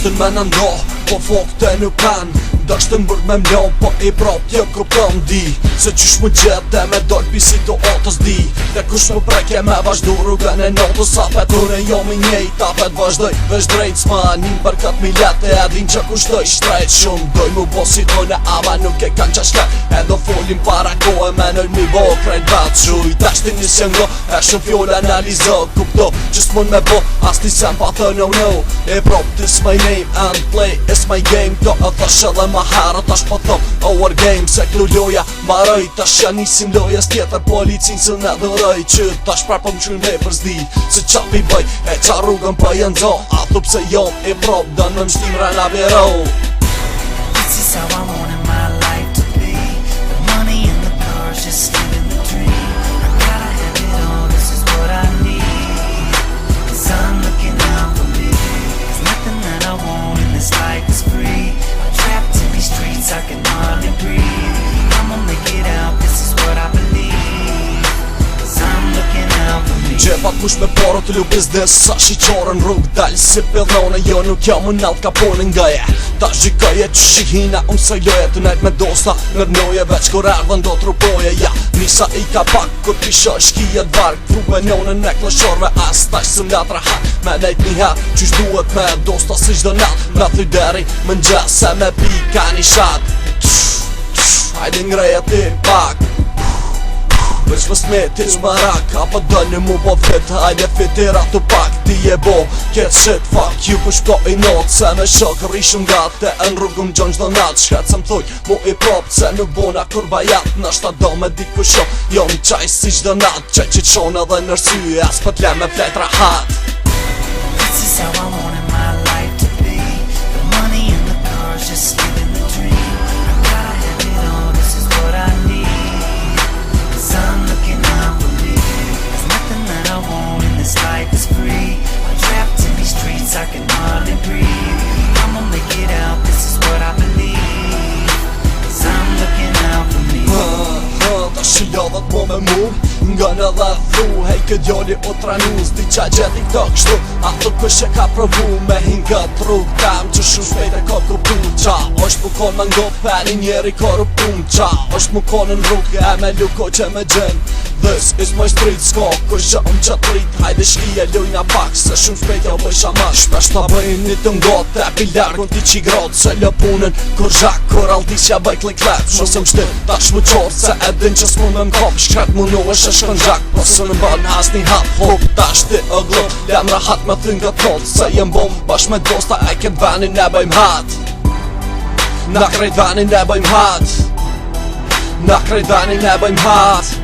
Dashtën me në ndoh, po fok të nuk kanë. Dashtën bërg me mlon, po i prap t'jo kupton di se qysh mu gjete me doll pi situatës di. Dhe kush mu preke me vazhdu rrugën e notës. Apet unë jo mi njejt, apet vazhdoj vesh drejt. S'ma nin për kat milet e edhin që kushtoj shtrejt. Shumë doj mu bo si une ama nuk e kanë qashket. Edo folim para kohë me nëll mi bo krejt vet. Shuj dashtin një sjëngo, e shumë fjoll analizo. Kupto që s'mun me bo, as ti sem pa thë no. E prap this my name and play is my game. Do e thash edhe ma herë tash po thom our game. Se klu loja maroj, tash ja nisim lojes tjetër. Policin se ne dhëroj që tash prap po m'qyn me për zdi. Se qa pi bëj, e qa rrugën për jëndzo. A thup se jom e prap, dën me m'shtim rana bero. This is how I wanted my life to be. The money and the cars, just living the dream. I gotta have it all, this is what I need. Cause I'm looking out for me. There's nothing that I want in this life is free. I'm trapped in these streets, I can hardly breathe. I'ma make it out, this is what I believe. Cause I'm looking out for me. Gjepat mush me paro të lu biznes. Sa shiqorën rrug dalë si pillone. Jo nuk jam unë nalt ka ponin nga je. Ta zhikaje që shihina unë saj loje. Të nejt me dosta në dnoje. Veç kur erdhen do t'rupoje. Ja, nisa i ka pak kur pisha shkijet varg. Fruve njone në klëshorve. As tash së latra hak. Me nejt njëher qysh duhet me dosta si gjdo nat. Me thuj deri më ngjes se me pika një shat. Hajde ngreja ti pak. Veç më smeti shmarak. Apo dënë mu po fit. Hajde fitira të pak. Ti e bo ket shit fuck you. Kush ko i not se me shok rishëm gate. Në rrugëm gjon gjdo nat. Shket se m'thuj mu i prop se nuk bona kur bajat. Nashta do me di ku shok. Jo m'qaj si gjdo nat. Qaj që t'shon edhe nërsy. As pët le me flet rahat. This is how I wanted my life to be. The money and the cars, just living the dream. I gotta have it all, this is what I need. Cause I'm looking out for me. There's nothing that I want in this life is free. I'm trapped in these streets, I can hardly breathe. I'ma make it out, this is what I believe. Cause I'm looking out for me. Ta shilodhat po me mu nga në dhe thu. Hej këtë djoli o tranu. Zdi qa gjeti këto kështu. A thot kush e ka provu me hin këtë rrug. Tam që shumë shpejt e ka kuptu. Qa është mu kon me ngop peni njeri korruptum. Qa është mu kon në rrug e me luko që me gjen. This is my street, s'ka kush që qatë rrit. Hajde shkije lujna pak se shumë shpejt ja bëjsha ma. Shpesh ta bëjnë një të ngot e pi largun ti qi grot. Se lë punën kur zhak kur altis ja bëj klik let. Mos e mshtim tash mu qort se edin që s'mun me m'kop. Shkret mu nu është e shkën gjak. Po së në bën has një hap hop. Tash ti o glop jam rahat me thyn nga tot. Se jem bom bash me dosta e ket vanin ne bëjmë hat. Na krejt vanin ne bëjmë hat. Na krejt vanin ne bëjmë hat.